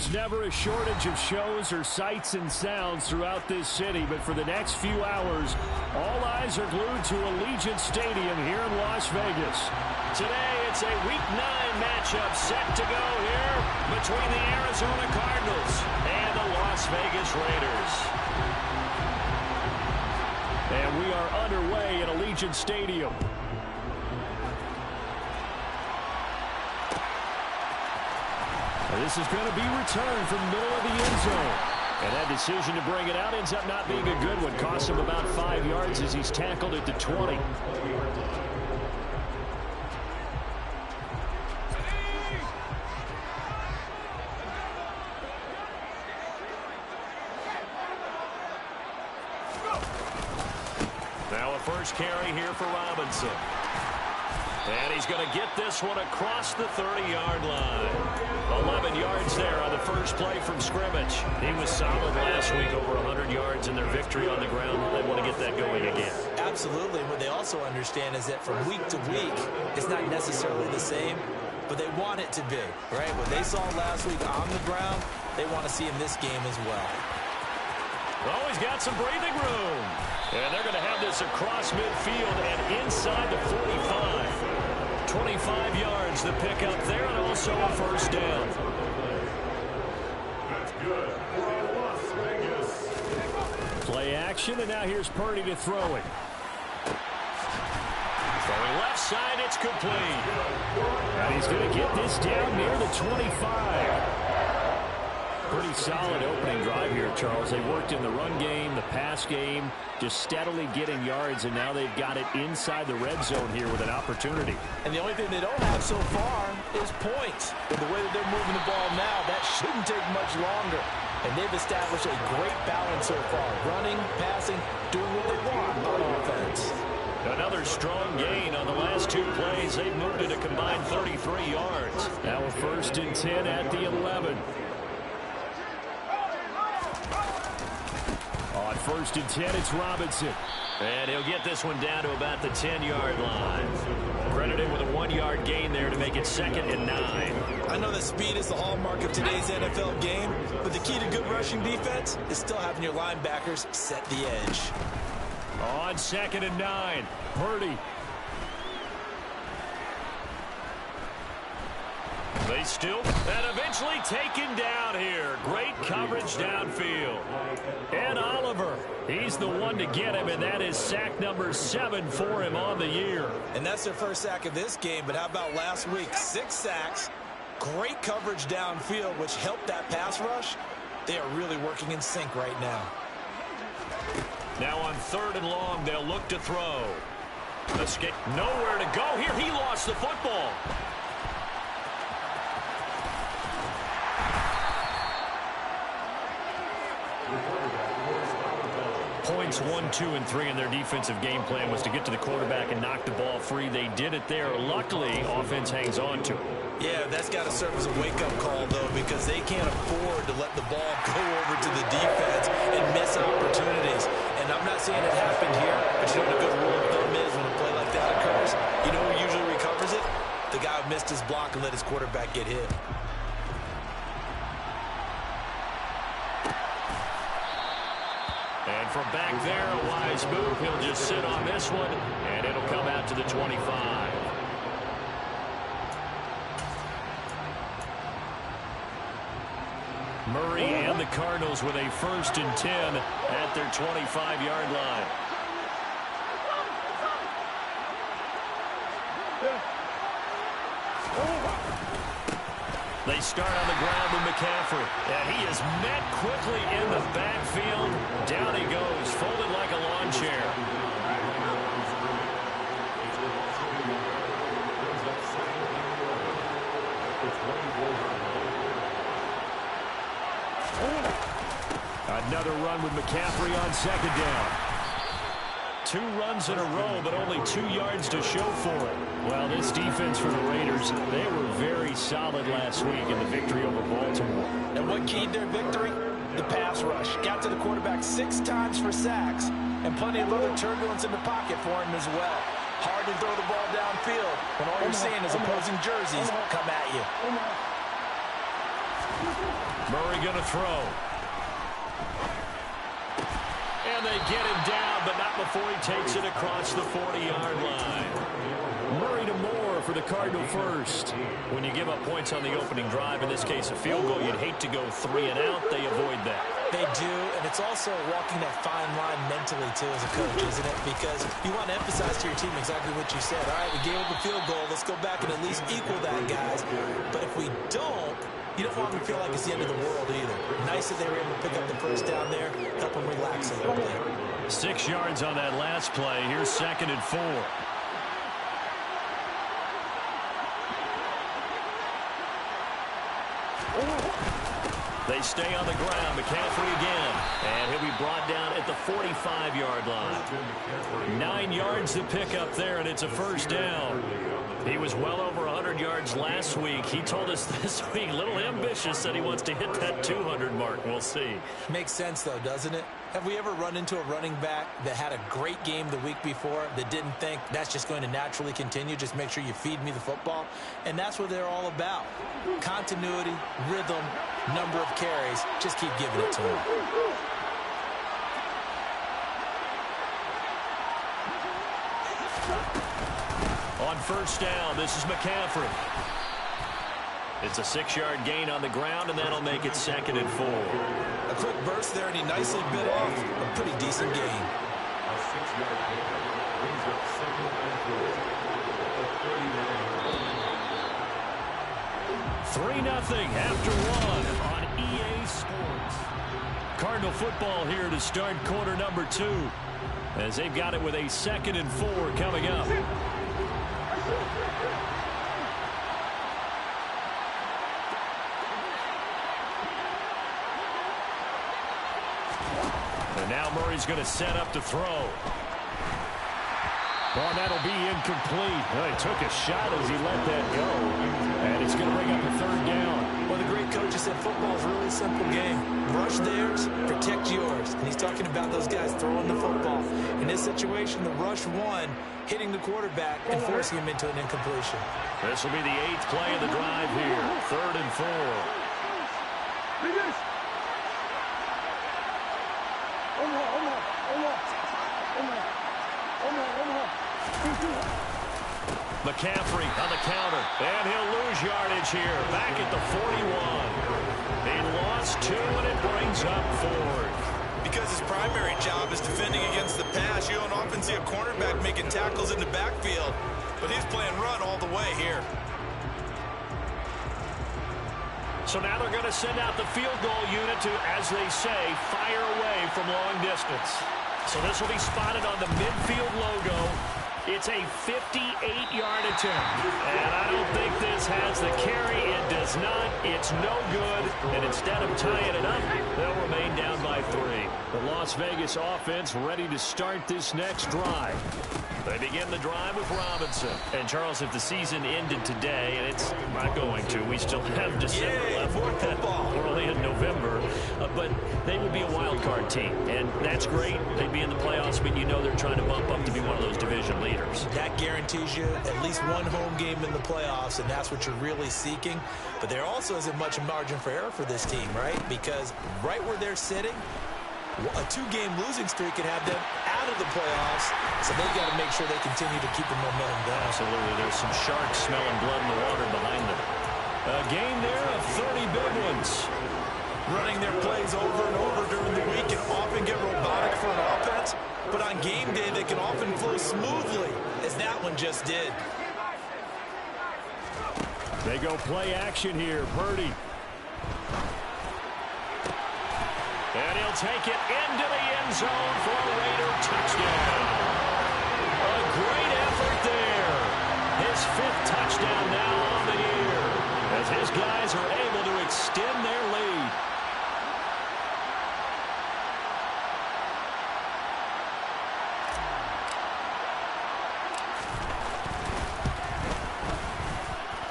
There's never a shortage of shows or sights and sounds throughout this city, but for the next few hours, all eyes are glued to Allegiant Stadium here in Las Vegas. Today, it's a Week 9 matchup set to go here between the Arizona Cardinals and the Las Vegas Raiders. And we are underway at Allegiant Stadium. This is going to be returned from the middle of the end zone. And that decision to bring it out ends up not being a good one. Costs him about 5 yards as he's tackled at the 20. Now a first carry here for Robinson. And he's going to get this one across the 30-yard line. 11 yards there on the first play from scrimmage. He was solid last week, over 100 yards in their victory on the ground. They want to get that going again. Absolutely. What they also understand is that from week to week, it's not necessarily the same, but they want it to be, right? What they saw last week on the ground, they want to see in this game as well. Oh, he's got some breathing room. And they're going to have this across midfield and inside the 45. 25 yards the pickup there, and also a first down. That's good. Las Vegas. Play action, and now here's Purdy to throw it. Throwing left side, it's complete. And he's going to get this down near the 25. Pretty solid opening drive here, Charles. They worked in the run game, the pass game, just steadily getting yards, and now they've got it inside the red zone here with an opportunity. And the only thing they don't have so far is points. With the way that they're moving the ball now, that shouldn't take much longer. And they've established a great balance so far. Running, passing, doing what they want on offense. Another strong gain on the last two plays. They've moved it a combined 33 yards. Now a 1st and 10 at the 11. On 1st and 10, it's Robinson. And he'll get this one down to about the 10-yard line. Credited with a 1-yard gain there to make it 2nd and 9. I know that speed is the hallmark of today's NFL game, but the key to good rushing defense is still having your linebackers set the edge. On 2nd and 9, Purdy. They still, and eventually taken down here. Great coverage downfield. And Oliver, he's the one to get him, and that is sack number 7 for him on the year. And that's their first sack of this game, but how about last week? 6 sacks, great coverage downfield, which helped that pass rush. They are really working in sync right now. Now on 3rd and long, they'll look to throw. Escape, nowhere to go here. He lost the football. Points 1, 2, and 3 in their defensive game plan was to get to the quarterback and knock the ball free. They did it there. Luckily, offense hangs on to it. Yeah, that's got to serve as a wake-up call, though, because they can't afford to let the ball go over to the defense and miss opportunities. And I'm not saying it happened here, but you know what a good rule of thumb is when a play like that occurs? You know who usually recovers it? The guy who missed his block and let his quarterback get hit. And from back there, a wise move. He'll just sit on this one, and it'll come out to the 25. Murray and the Cardinals with a 1st and 10 at their 25-yard line. They start on the ground with McCaffrey. And he is met quickly in the backfield. Down he goes, folded like a lawn chair. Another run with McCaffrey on 2nd down. 2 runs in a row, but only 2 yards to show for it. Well, this defense for the Raiders, they were very solid last week in the victory over Baltimore. And what keyed their victory? The pass rush. Got to the quarterback 6 times for sacks, and plenty of other turbulence in the pocket for him as well. Hard to throw the ball downfield when all you're seeing is opposing jerseys come at you. Murray going to throw. And they get him down, but not before he takes it across the 40-yard line. Murray to Moore for the Cardinal first. When you give up points on the opening drive, in this case a field goal, you'd hate to go 3 and out. They avoid that. They do, and it's also walking that fine line mentally, too, as a coach, isn't it? Because you want to emphasize to your team exactly what you said. All right, we gave up a field goal. Let's go back and at least equal that, guys. But if we don't, you don't want them to feel like it's the end of the world either. Nice that they were able to pick up the first down there, help them relax a little bit. 6 yards on that last play. Here's 2nd and 4. They stay on the ground. McCaffrey again. And he'll be brought down at the 45-yard line. 9 yards to pick up there, and it's a first down. He was well over 100 yards last week. He told us this week, a little ambitious, that he wants to hit that 200 mark. We'll see. Makes sense, though, doesn't it? Have we ever run into a running back that had a great game the week before that didn't think that's just going to naturally continue? Just make sure you feed me the football. And that's what they're all about. Continuity, rhythm, number of carries. Just keep giving it to them. On first down, this is McCaffrey. It's a 6-yard gain on the ground, and that'll make it 2nd and 4. A quick burst there, and he nicely bit off a pretty decent gain. A 6-yard gain brings up 2nd and 4 3-0 after 1 on EA Sports. Cardinal football here to start quarter number 2, as they've got it with a 2nd and 4 coming up. And now Murray's going to set up to throw. Well, that'll be incomplete. Well, he took a shot as he let that go. And it's going to bring up a 3rd down. Well, the great coach has said football is a really simple game. Rush theirs, protect yours. And he's talking about those guys throwing the football. In this situation, the rush one, hitting the quarterback and forcing him into an incompletion. This will be the 8th play of the drive here. 3rd and 4. McCaffrey on the counter, and he'll lose yardage here. Back at the 41. He lost 2, and it brings up 4. Because his primary job is defending against the pass, you don't often see a cornerback making tackles in the backfield. But he's playing run all the way here. So now they're going to send out the field goal unit to, as they say, fire away from long distance. So this will be spotted on the midfield logo. It's a 58-yard attempt. And I don't think this has the carry. It does not. It's no good. And instead of tying it up, they'll remain down by 3. The Las Vegas offense ready to start this next drive. They begin the drive with Robinson. And, Charles, if the season ended today, and it's not going to, we still have December left. We're only in November. But they would be a wild card team. And that's great. They'd be in the playoffs, but you know they're trying to bump up to be one of those division leaders. That guarantees you at least one home game in the playoffs, and that's what you're really seeking. But there also isn't much margin for error for this team, right? Because right where they're sitting, a 2-game losing streak could have them out of the playoffs, so they've got to make sure they continue to keep the momentum going. Absolutely. There's some sharks smelling blood in the water behind them. A game there of 30 big ones. Running their plays over and over during the week can often get robotic for an offense, but on game day they can often flow smoothly, as that one just did. They go play action here. Purdy. And he'll take it into the end zone for a Raider touchdown. A great effort there. His 5th touchdown now on the year, as his guys are able to extend their lead.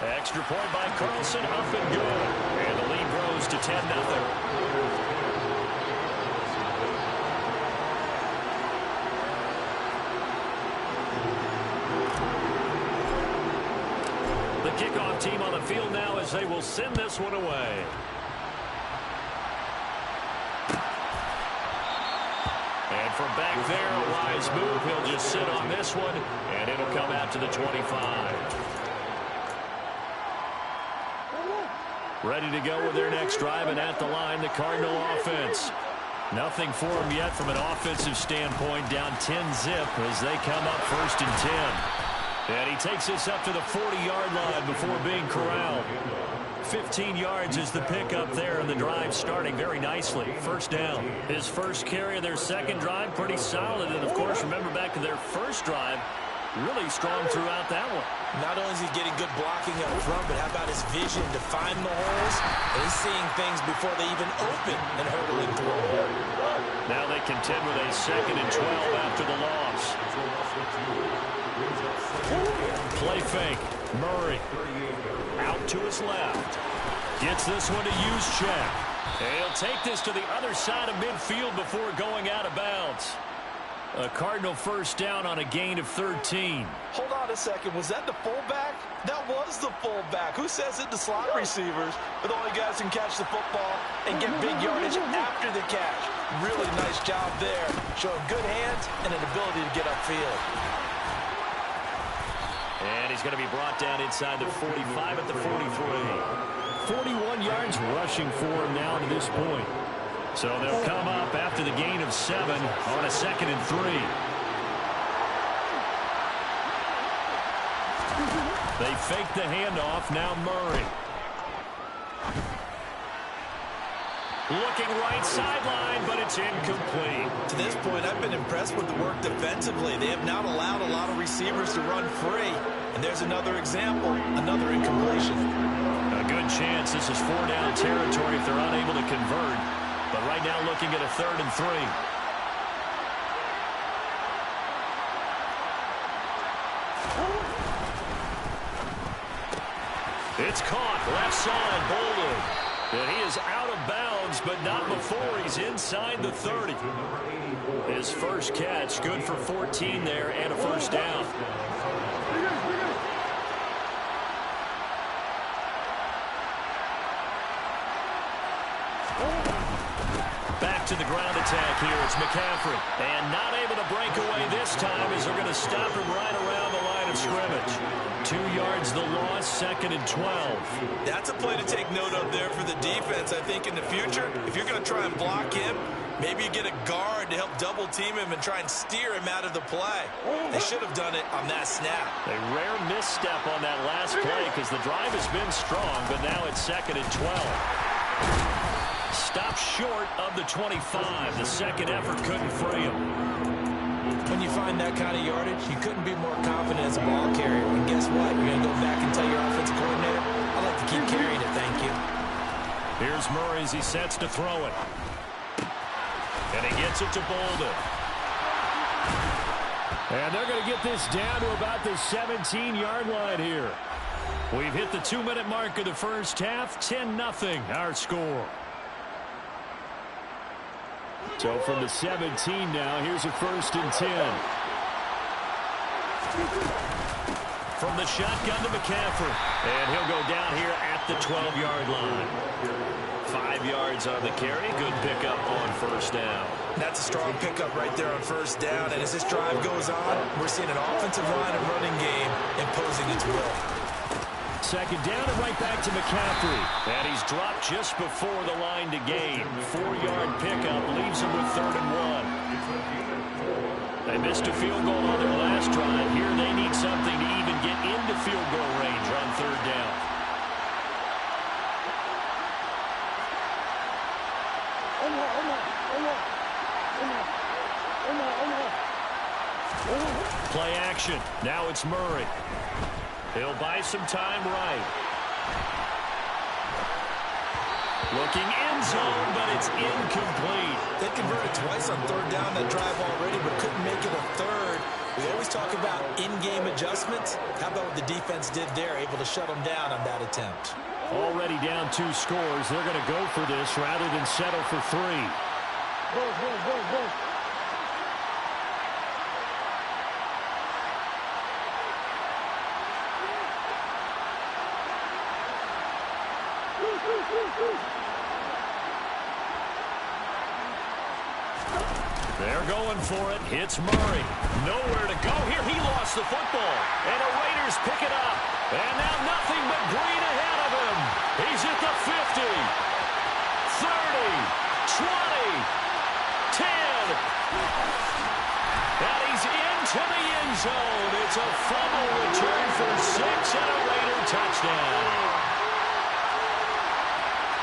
Extra point by Carlson, up and good. And the lead grows to 10-0. The kickoff team on the field now as they will send this one away. from back there, a wise move. He'll just sit on this one, and it'll come out to the 25. Ready to go with their next drive, and at the line, the Cardinal offense. Nothing for them yet from an offensive standpoint, down 10-zip as they come up 1st and 10. And he takes this up to the 40-yard line before being corralled. 15 yards is the pickup there, and the drive starting very nicely. 1st down. His first carry of their second drive, pretty solid. And, of course, remember back to their first drive, really strong throughout that one. Not only is he getting good blocking up front, but how about his vision to find the holes? And he's seeing things before they even open and hurdling through. Now they contend with a 2nd and 12 after the loss. Play fake. Murray out to his left. Gets this one to Juszczyk. He'll take this to the other side of midfield before going out of bounds. A Cardinal 1st down on a gain of 13. Hold on a second. Was that the fullback? That was the fullback. Who says it? The slot receivers are the only guys who can catch the football and get big yardage after the catch. Really nice job there. Showing good hands and an ability to get upfield. And he's going to be brought down inside the 45 at the 43. 41 yards rushing for him now to this point. So they'll come up after the gain of 7 on a 2nd and 3. They fake the handoff. Now Murray. Looking right sideline, but it's incomplete. To this point, I've been impressed with the work defensively. They have not allowed a lot of receivers to run free. And there's another example, another incompletion. A good chance this is 4-down territory if they're unable to convert. But right now looking at a 3rd and 3. It's caught. Left side, Bolden. And he is out of bounds, but not before he's inside the 30. His first catch, good for 14 there and a 1st down. Back to the ground attack here. It's McCaffrey. And not able to break away this time as they're going to stop him right around the line of scrimmage. 2 yards the loss, 2nd and 12. That's a play to take note of there for the defense. I think in the future, if you're going to try and block him, maybe you get a guard to help double team him and try and steer him out of the play. They should have done it on that snap. A rare misstep on that last play because the drive has been strong, but now it's 2nd and 12. Stop short of the 25. The second effort couldn't free him. When you find that kind of yardage, you couldn't be more confident as a ball carrier. And guess what? You're going to go back and tell your offensive coordinator, I'd like to keep carrying it, thank you. Here's Murray as he sets to throw it. And he gets it to Bolden. And they're going to get this down to about the 17-yard line here. We've hit the 2-minute mark of the first half. 10-0 our score. So from the 17 now, here's a 1st and 10. From the shotgun to McCaffrey. And he'll go down here at the 12-yard line. 5 yards on the carry. Good pickup on 1st down. That's a strong pickup right there on 1st down. And as this drive goes on, we're seeing an offensive line and running game imposing its will. 2nd down and right back to McCaffrey. And he's dropped just before the line to gain. 4-yard pickup leaves him with 3rd and 1. They missed a field goal on their last drive. Here they need something to even get into field goal range on 3rd down. Play action. Now it's Murray. He'll buy some time right. Looking end zone, but it's incomplete. They converted twice on 3rd down that drive already, but couldn't make it a 3rd. We always talk about in-game adjustments. How about what the defense did there, able to shut them down on that attempt? Already down 2 scores. They're going to go for this rather than settle for 3. Go. They're going for it. Hits Murray. Nowhere to go here. He lost the football. And the Raiders pick it up. And now nothing but green ahead of him. He's at the 50, 30, 20, 10. And he's into the end zone. It's a fumble return for 6 and a Raider touchdown.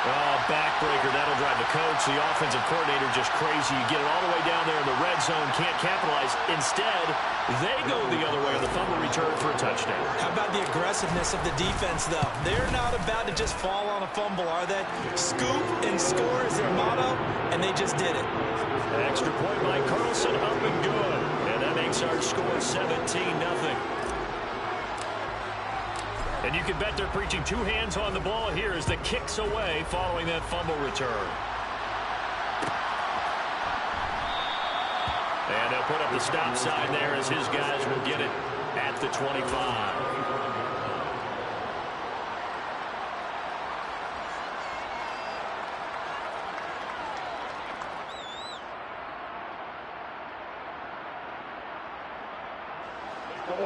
Oh, backbreaker. That'll drive the coach, the offensive coordinator, just crazy. You get it all the way down there in the red zone, can't capitalize. Instead, they go the other way on the fumble return for a touchdown. How about the aggressiveness of the defense, though? They're not about to just fall on a fumble, are they? Scoop and score is their motto, and they just did it. Extra point by Carlson, up and good. And that makes our score 17-0. And you can bet they're preaching two hands on the ball here as the kick's away following that fumble return. And they'll put up the stop sign there as his guys will get it at the 25.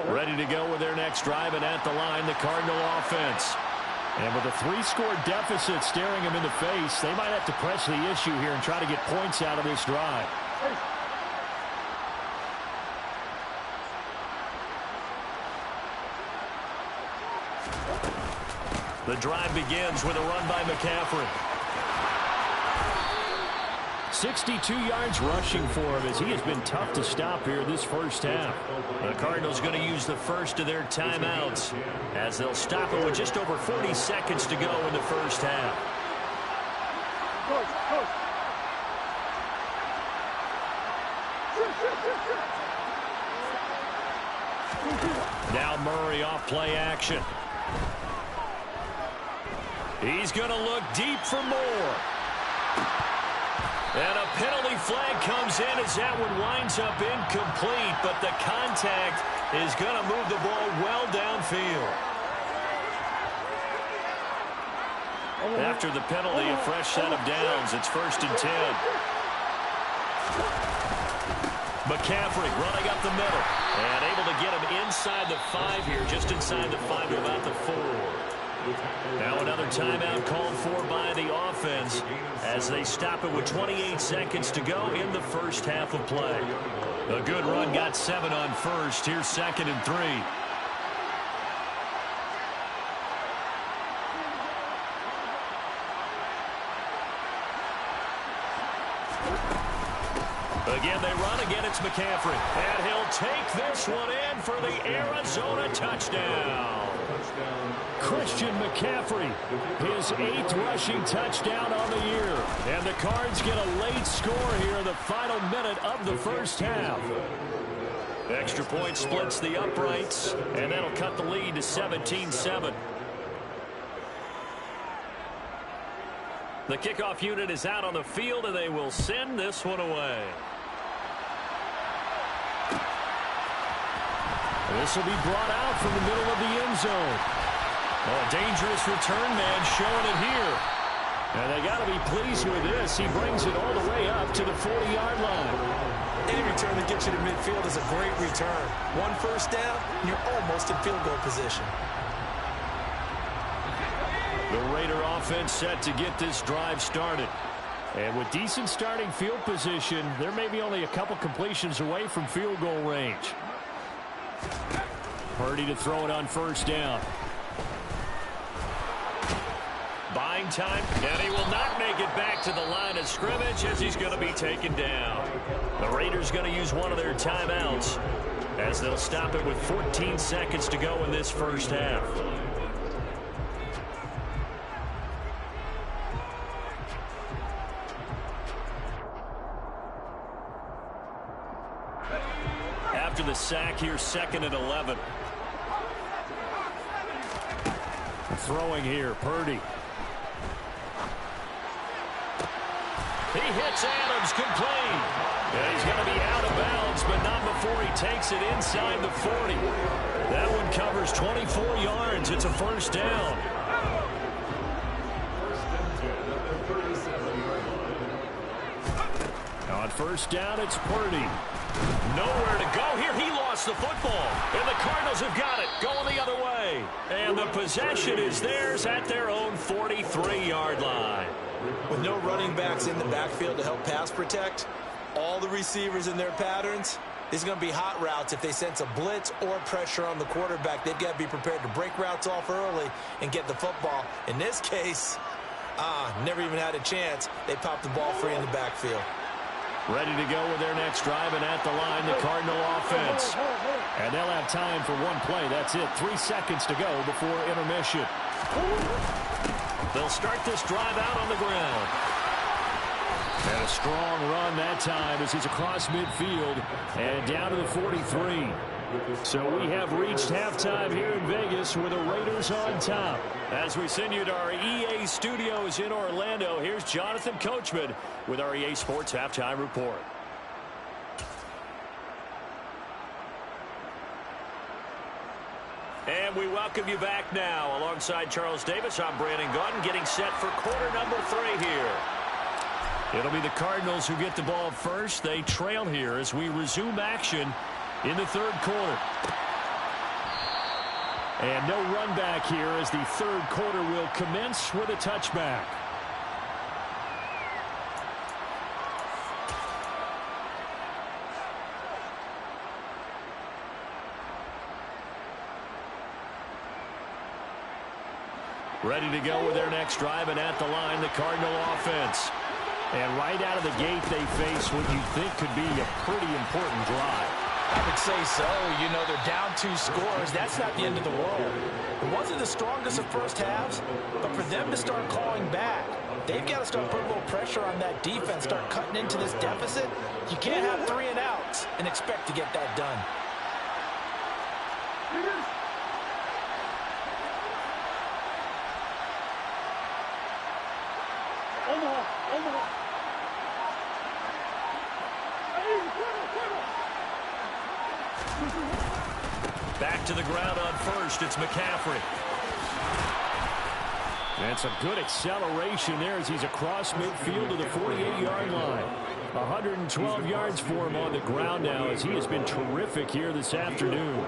Ready to go with their next drive, and at the line, the Cardinal offense. And with a 3-score deficit staring them in the face, they might have to press the issue here and try to get points out of this drive. The drive begins with a run by McCaffrey. 62 yards rushing for him as he has been tough to stop here this first half. The Cardinals going to use the first of their timeouts as they'll stop it with just over 40 seconds to go in the first half. Now Murray off play action. He's going to look deep for more. And a penalty flag comes in as that one winds up incomplete, but the contact is going to move the ball well downfield. After the penalty, a fresh set of downs. It's 1st and 10. McCaffrey running up the middle and able to get him inside the 5 here, just inside the 5 to about the 4. Now another timeout called for by the offense as they stop it with 28 seconds to go in the first half of play. A good run got 7 on first. Here's 2nd and 3. Again, they run. Again, it's McCaffrey. And he'll take this one in for the Arizona touchdown. Christian McCaffrey, his 8th rushing touchdown on the year. And the Cards get a late score here in the final minute of the first half. Extra point splits the uprights, and that'll cut the lead to 17-7. The kickoff unit is out on the field, and they will send this one away. This will be brought out from the middle of the end zone. Oh, a dangerous return man showing it here. And they got to be pleased with this. He brings it all the way up to the 40-yard line. Any return that gets you to midfield is a great return. One first down, and you're almost in field goal position. The Raider offense set to get this drive started. And with decent starting field position, there may be only a couple completions away from field goal range. Purdy to throw it on first down. Buying time, and he will not make it back to the line of scrimmage as he's going to be taken down. The Raiders going to use one of their timeouts as they'll stop it with 14 seconds to go in this first half. After the sack, here's 2nd and 11. Throwing here, Purdy. He hits Adams, complete. And he's going to be out of bounds, but not before he takes it inside the 40. That one covers 24 yards. It's a first down. On first down, it's Purdy. Nowhere to go here. He lost the football. And the Cardinals have got it. Going the other way. And the possession is theirs at their own 43-yard line. With no running backs in the backfield to help pass protect, all the receivers in their patterns, these are going to be hot routes. If they sense a blitz or pressure on the quarterback, they've got to be prepared to break routes off early and get the football. In this case, never even had a chance. They popped the ball free in the backfield. Ready to go with their next drive, and at the line, the Cardinal offense. And they'll have time for one play. That's it. 3 seconds to go before intermission. They'll start this drive out on the ground. And a strong run that time as he's across midfield and down to the 43. So we have reached halftime here in Vegas with the Raiders on top. As we send you to our EA studios in Orlando, here's Jonathan Coachman with our EA Sports Halftime Report. And we welcome you back now. Alongside Charles Davis, I'm Brandon Gaudin, getting set for quarter number 3 here. It'll be the Cardinals who get the ball first. They trail here as we resume action in the third quarter. And no run back here as the third quarter will commence with a touchback. Ready to go with their next drive, and at the line, the Cardinal offense. And right out of the gate, they face what you think could be a pretty important drive. I would say so. You know, they're down 2 scores. That's not the end of the world. It wasn't the strongest of first halves, but for them to start clawing back, they've got to start putting a little pressure on that defense, start cutting into this deficit. You can't have 3 and outs and expect to get that done. Back to the ground on first. It's McCaffrey. That's a good acceleration there as he's across midfield to the 48-yard line. 112 yards for him on the ground now as he has been terrific here this afternoon.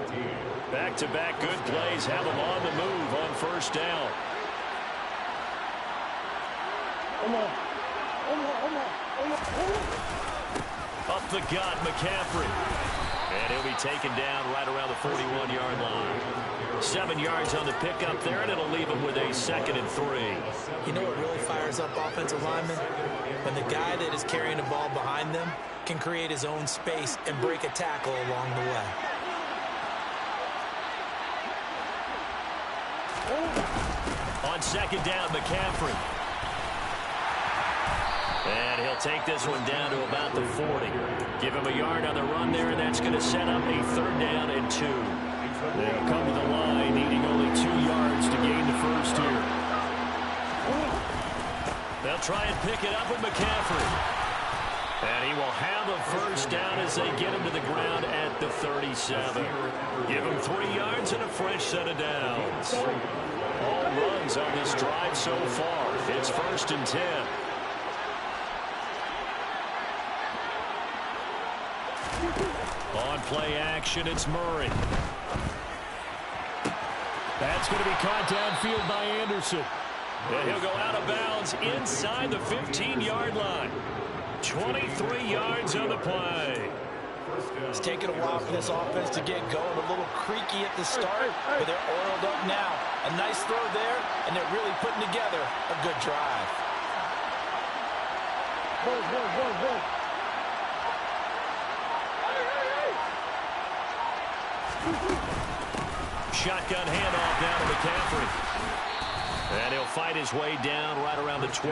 Back-to-back good plays have him on the move on first down. Up the gut, McCaffrey. And he'll be taken down right around the 41-yard line. 7 yards on the pickup there, and it'll leave him with a 2nd and 3. You know what really fires up offensive linemen? When the guy that is carrying the ball behind them can create his own space and break a tackle along the way. On second down, McCaffrey. And he'll take this one down to about the 40. Give him a yard on the run there, and that's going to set up a 3rd down and 2. They'll come to the line, needing only 2 yards to gain the first here. They'll try and pick it up with McCaffrey. And he will have a first down as they get him to the ground at the 37. Give him 3 yards and a fresh set of downs. All runs on this drive so far. It's 1st and 10. On play action, it's Murray. That's going to be caught downfield by Anderson. And he'll go out of bounds inside the 15-yard line. 23 yards on the play. It's taken a while for this offense to get going. A little creaky at the start, but they're oiled up now. A nice throw there, and they're really putting together a good drive. Shotgun handoff down to McCaffrey. And he'll fight his way down right around the 12.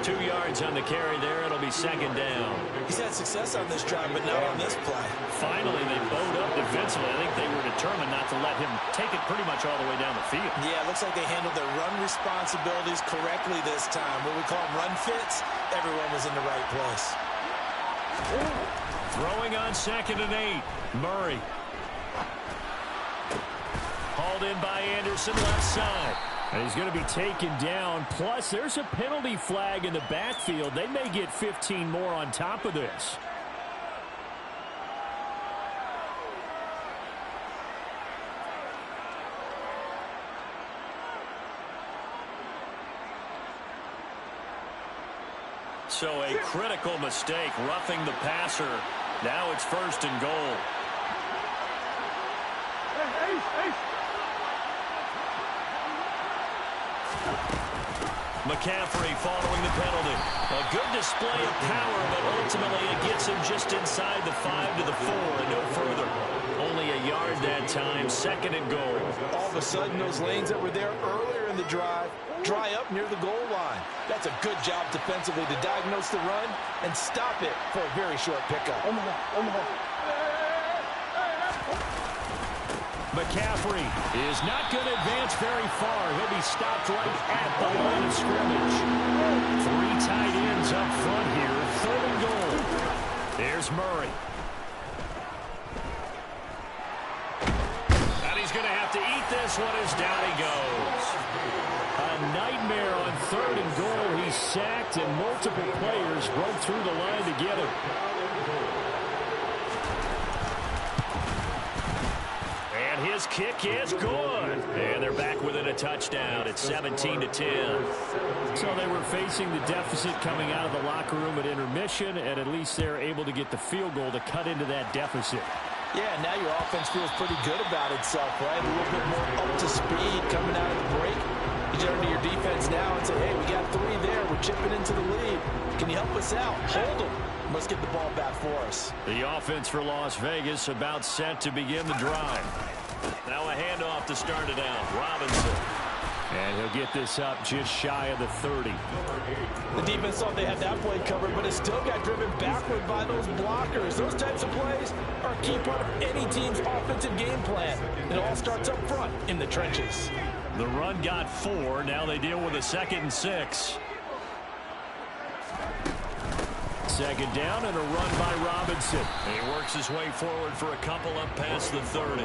2 yards on the carry there. It'll be 2nd down. He's had success on this drive, but not on this play. Finally, they bowed up defensively. I think they were determined not to let him take it pretty much all the way down the field. Yeah, it looks like they handled their run responsibilities correctly this time. What we call them run fits, everyone was in the right place. Throwing on 2nd and 8. Murray. Hauled in by Anderson, left side. And he's going to be taken down. Plus, there's a penalty flag in the backfield. They may get 15 more on top of this. So a critical mistake, roughing the passer. Now it's 1st and goal. McCaffrey following the penalty. A good display of power, but ultimately it gets him just inside the 5 to the 4 and no further. Only a yard that time, 2nd and goal. All of a sudden, those lanes that were there earlier in the drive dry up near the goal line. That's a good job defensively to diagnose the run and stop it for a very short pickup. McCaffrey is not going to advance very far. He'll be stopped right at the line of scrimmage. 3 tight ends up front here. 3rd and goal. There's Murray. And he's going to have to eat this one as down he goes. A nightmare on 3rd and goal. He's sacked and multiple players broke through the line together. And his kick is good. And they're back within a touchdown. It's 17-10. So they were facing the deficit coming out of the locker room at intermission, and at least they're able to get the field goal to cut into that deficit. Yeah, now your offense feels pretty good about itself, right? A little bit more up to speed coming out of the break. You turn to your defense now and say, hey, we got 3 there. We're chipping into the lead. Can you help us out? Hold them. Let's get the ball back for us. The offense for Las Vegas about set to begin the drive. Now a handoff to start it out. Robinson. And he'll get this up just shy of the 30. The defense thought they had that play covered, but it still got driven backward by those blockers. Those types of plays are a key part of any team's offensive game plan. It all starts up front in the trenches. The run got 4. Now they deal with a 2nd and 6. 2nd down and a run by Robinson. And he works his way forward for a couple up past the 30.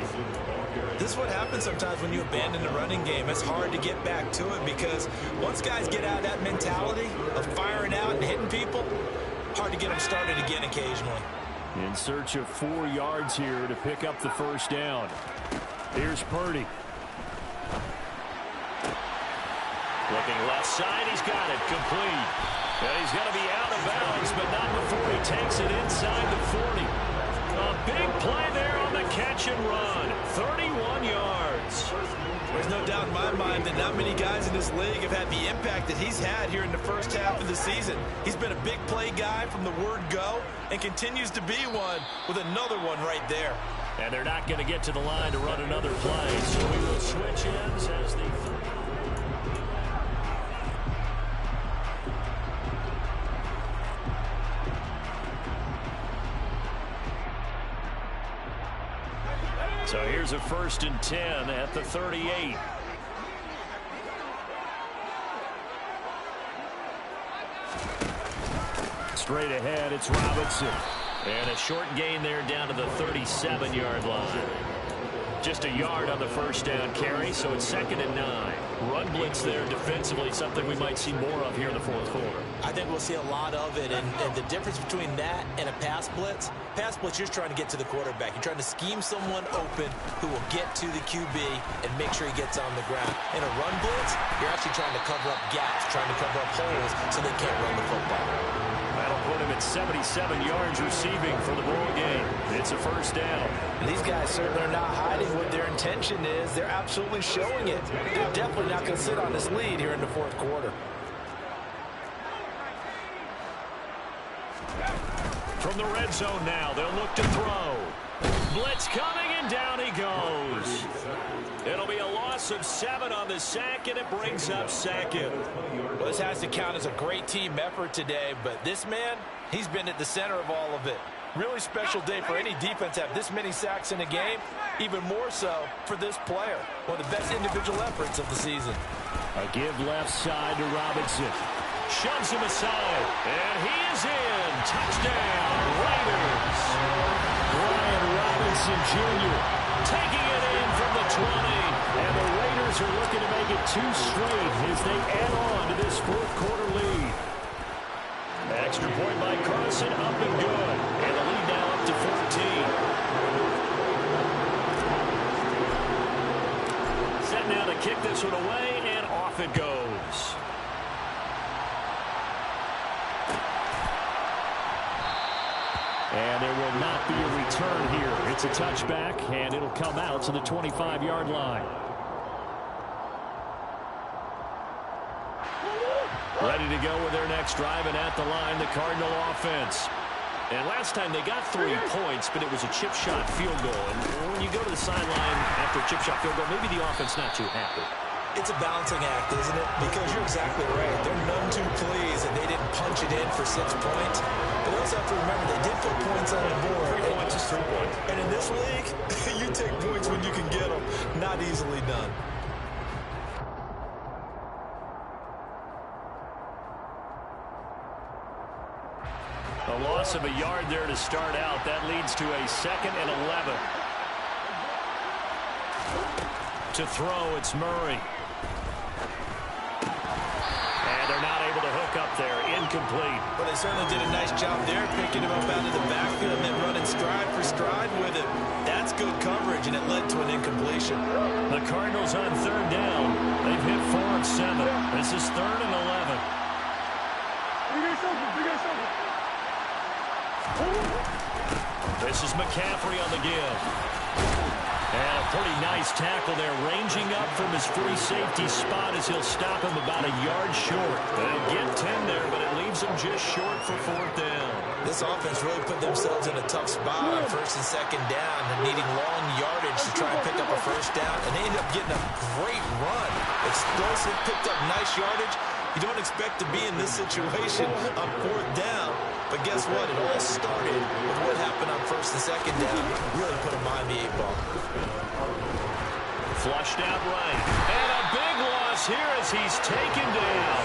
This is what happens sometimes when you abandon the running game. It's hard to get back to it because once guys get out of that mentality of firing out and hitting people, hard to get them started again occasionally. In search of 4 yards here to pick up the 1st down. Here's Purdy. Looking left side, he's got it complete. And he's going to be out of bounds, but not before he takes it inside the 40. A big play there on the catch and run. 31 yards. There's no doubt in my mind that not many guys in this league have had the impact that he's had here in the first half of the season. He's been a big play guy from the word go and continues to be one with another one right there. And they're not going to get to the line to run another play, so we will switch ends as the... So here's a 1st and 10 at the 38. Straight ahead, it's Robinson. And a short gain there down to the 37-yard line. Just a yard on the 1st down carry, so it's 2nd and 9. Run blitz there defensively, something we might see more of here in the 4th quarter. I think we'll see a lot of it, and the difference between that and a pass blitz, you're trying to get to the quarterback. You're trying to scheme someone open who will get to the QB and make sure he gets on the ground. In a run blitz, you're actually trying to cover up gaps, trying to cover up holes so they can't run the football. That'll put him at 77 yards receiving for the ball game. It's a 1st down. And these guys certainly are not hiding what their intention is. They're absolutely showing it. They're definitely not going to sit on this lead here in the 4th quarter. From the red zone now, they'll look to throw. Blitz coming, and down he goes. It'll be a loss of 7 on the sack, and it brings up 2nd. Well, this has to count as a great team effort today, but this man, he's been at the center of all of it. Really special day for any defense to have this many sacks in a game, even more so for this player. One of the best individual efforts of the season. A give left side to Robinson. Shoves him aside, and he is in. Touchdown, Raiders. Brian Robinson Jr. taking it in from the 20. And the Raiders are looking to make it 2 straight as they add on to this fourth quarter lead. Extra point by Carson, up and good. And the lead now up to 14. Set now to kick this one away, and off it goes. And there will not be a return here. It's a touchback, and it'll come out to the 25-yard line. Ready to go with their next drive, and at the line, the Cardinal offense. And last time they got 3 points, but it was a chip shot field goal. And when you go to the sideline after a chip shot field goal, maybe the offense not too happy. It's a balancing act, isn't it? Because you're exactly right. They're none too pleased that they didn't punch it in for 6 points. But they also have to remember they did put points on the board. 3 points is 3 points. And in this league, you take points when you can get them. Not easily done. A loss of a yard there to start out. That leads to a 2nd and 11. To throw, it's Murray. And they're not able to hook up there. Incomplete. But they certainly did a nice job there, picking him up out of the backfield and then running stride for stride with him. That's good coverage, and it led to an incompletion. The Cardinals on 3rd down. They've hit 4 of 7. This is 3rd and 11. This is McCaffrey on the give. And a pretty nice tackle there, ranging up from his free safety spot as he'll stop him about a yard short. They'll get 10 there, but it leaves him just short for 4th down. This offense really put themselves in a tough spot on 1st and 2nd down and needing long yardage to try and pick up a 1st down, and they ended up getting a great run. Explosive, picked up nice yardage. You don't expect to be in this situation on 4th down, but guess what? It all started with what happened on 1st and 2nd down. Really put them behind the 8 ball. Flushed out right. And a big loss here as he's taken down.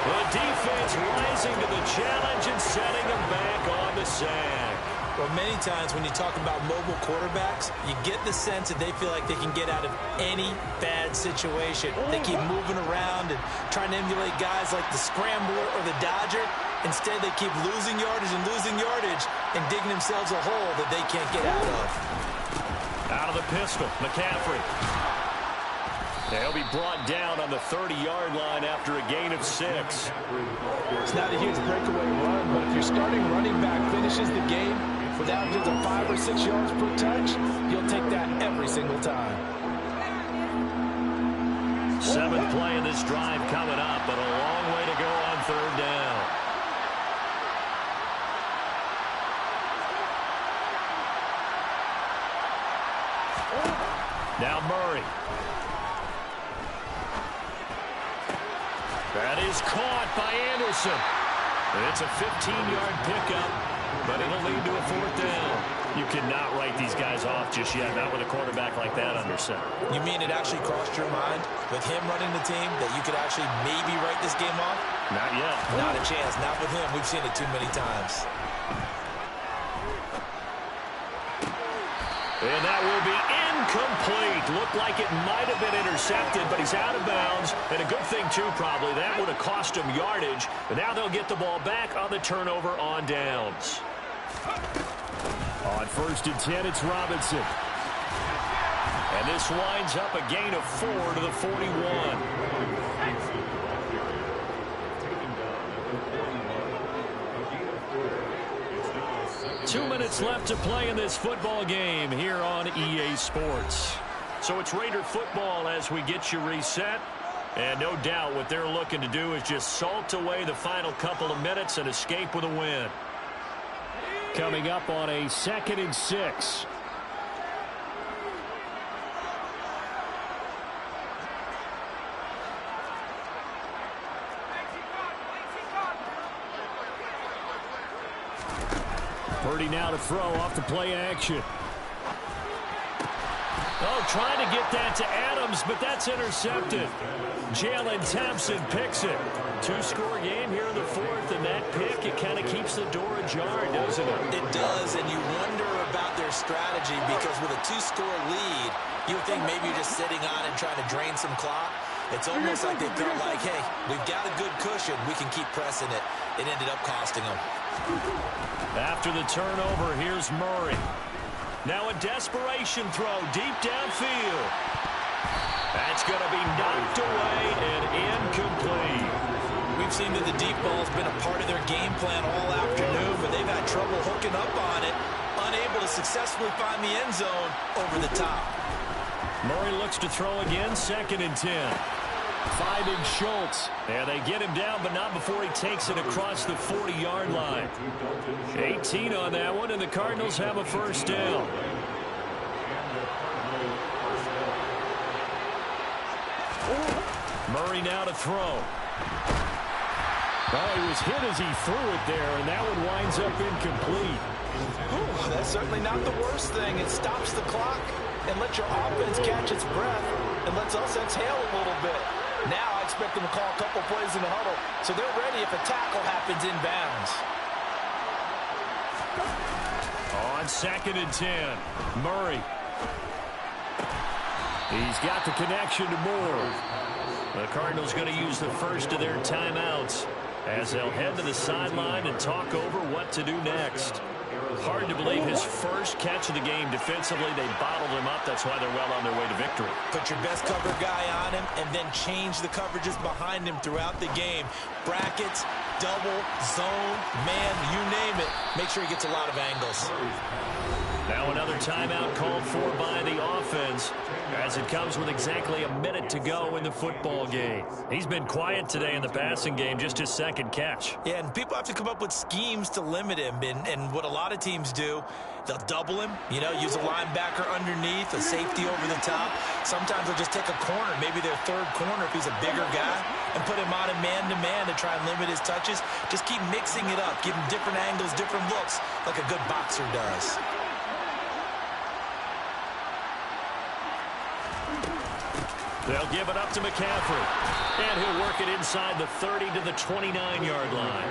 The defense rising to the challenge and setting him back on the sack. Well, many times when you talk about mobile quarterbacks, you get the sense that they feel like they can get out of any bad situation. They keep moving around and trying to emulate guys like the Scrambler or the Dodger. Instead, they keep losing yardage and digging themselves a hole that they can't get out of. Out of the pistol, McCaffrey. They'll be brought down on the 30-yard line after a gain of 6. It's not a huge breakaway run, but if your starting running back finishes the game without just a 5 or 6 yards per touch, you'll take that every single time. 7th play in this drive coming up, but a long way to go on 3rd down. Now Murray. That is caught by Anderson. It's a 15-yard pickup, but it'll lead to a 4th down. You cannot write these guys off just yet, not with a quarterback like that under center. You mean it actually crossed your mind with him running the team that you could actually maybe write this game off? Not yet. Not a chance. Not with him. We've seen it too many times. And that will be incomplete. Looked like it might have been intercepted, but he's out of bounds. And a good thing, too, probably. That would have cost him yardage. But now they'll get the ball back on the turnover on downs. On 1st and 10, it's Robinson. And this winds up a gain of 4 to the 41. 2 minutes left to play in this football game here on EA Sports. So it's Raider football as we get you reset. And no doubt what they're looking to do is just salt away the final couple of minutes and escape with a win. Coming up on a 2nd and 6. Purdy now to throw off the play action. Oh, trying to get that to Adams, but that's intercepted. Jalen Thompson picks it. 2-score game here in the 4th, and that pick, it kind of keeps the door ajar, doesn't it? It does, and you wonder about their strategy because with a 2-score lead, you would think maybe you're just sitting on and trying to drain some clock. It's almost like they felt like, hey, we've got a good cushion. We can keep pressing it. It ended up costing them. After the turnover, here's Murray. Now a desperation throw deep downfield. That's going to be knocked away and incomplete. We've seen that the deep ball's been a part of their game plan all afternoon, but they've had trouble hooking up on it, unable to successfully find the end zone over the top. Murray looks to throw again, 2nd and 10. Finding Schultz. Yeah, they get him down, but not before he takes it across the 40-yard line. 18 on that one, and the Cardinals have a first down. Murray now to throw. Well, he was hit as he threw it there, and that one winds up incomplete. Ooh, that's certainly not the worst thing. It stops the clock and lets your offense catch its breath and lets us exhale a little bit. Now I expect them to call a couple plays in the huddle so they're ready if a tackle happens inbounds. On 2nd and 10, Murray. He's got the connection to Moore. The Cardinals going to use the first of their timeouts as they'll head to the sideline and talk over what to do next. Hard to believe his first catch of the game defensively. They bottled him up. That's why they're well on their way to victory. Put your best cover guy on him and then change the coverages behind him throughout the game. Brackets, double, zone, man, you name it. Make sure he gets a lot of angles. Now another timeout called for by the offense as it comes with exactly a minute to go in the football game. He's been quiet today in the passing game, just his 2nd catch. Yeah, and people have to come up with schemes to limit him. And what a lot of teams do, they'll double him, use a linebacker underneath, a safety over the top. Sometimes they'll just take a corner, maybe their 3rd corner if he's a bigger guy, and put him on a man-to-man to try and limit his touches. Just keep mixing it up, give him different angles, different looks, like a good boxer does. They'll give it up to McCaffrey. And he'll work it inside the 30 to the 29-yard line.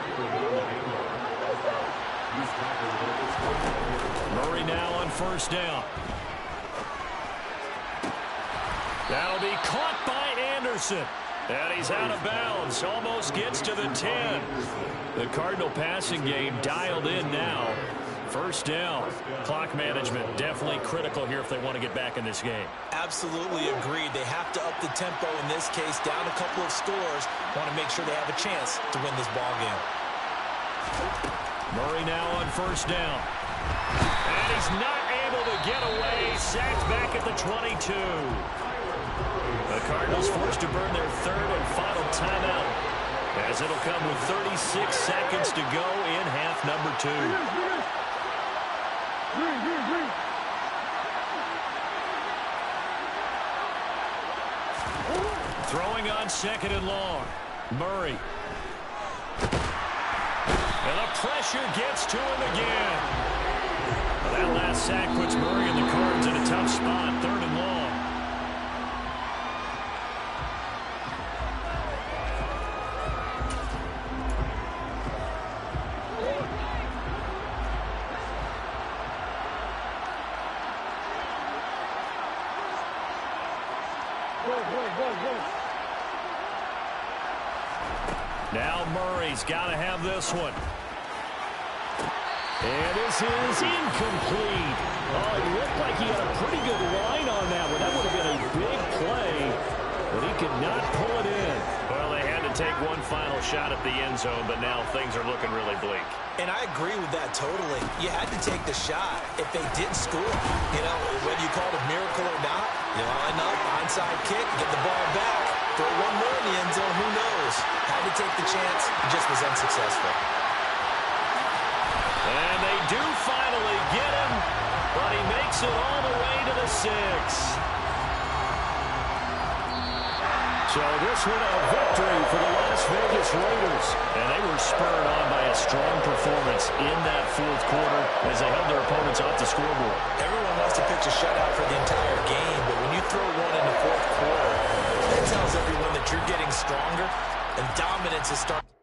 Murray now on first down. That'll be caught by Anderson. And he's out of bounds. Almost gets to the 10. The Cardinal passing game dialed in now. First down. Clock management definitely critical here if they want to get back in this game. Absolutely agreed. They have to up the tempo in this case, down a couple of scores. Want to make sure they have a chance to win this ball game. Murray now on first down. And he's not able to get away. Sacked back at the 22. The Cardinals forced to burn their 3rd and final timeout as it'll come with 36 seconds to go in half number 2. Throwing on 2nd and long. Murray. And the pressure gets to him again. Well, that last sack puts Murray and the Cards in a tough spot. 3rd and long. Now Murray's got to have this one. And this is incomplete. Oh, he looked like he had a pretty good line on that one. That would have been a big play, but he could not pull it in. Well, they had to take one final shot at the end zone, but now things are looking really bleak. And I agree with that totally. You had to take the shot if they didn't score. Whether you call it a miracle or not, you line up, onside kick, get the ball back, throw one more in the end zone, who knows? Had to take the chance, just was unsuccessful. And they do finally get him, but he makes it all the way to the 6. So this one a victory for the Las Vegas Raiders. And they were spurred on by a strong performance in that 4th quarter as they held their opponents off the scoreboard. Everyone wants to pitch a shutout for the entire game, but when you throw one in the 4th quarter, that tells everyone that you're getting stronger and dominance is starting.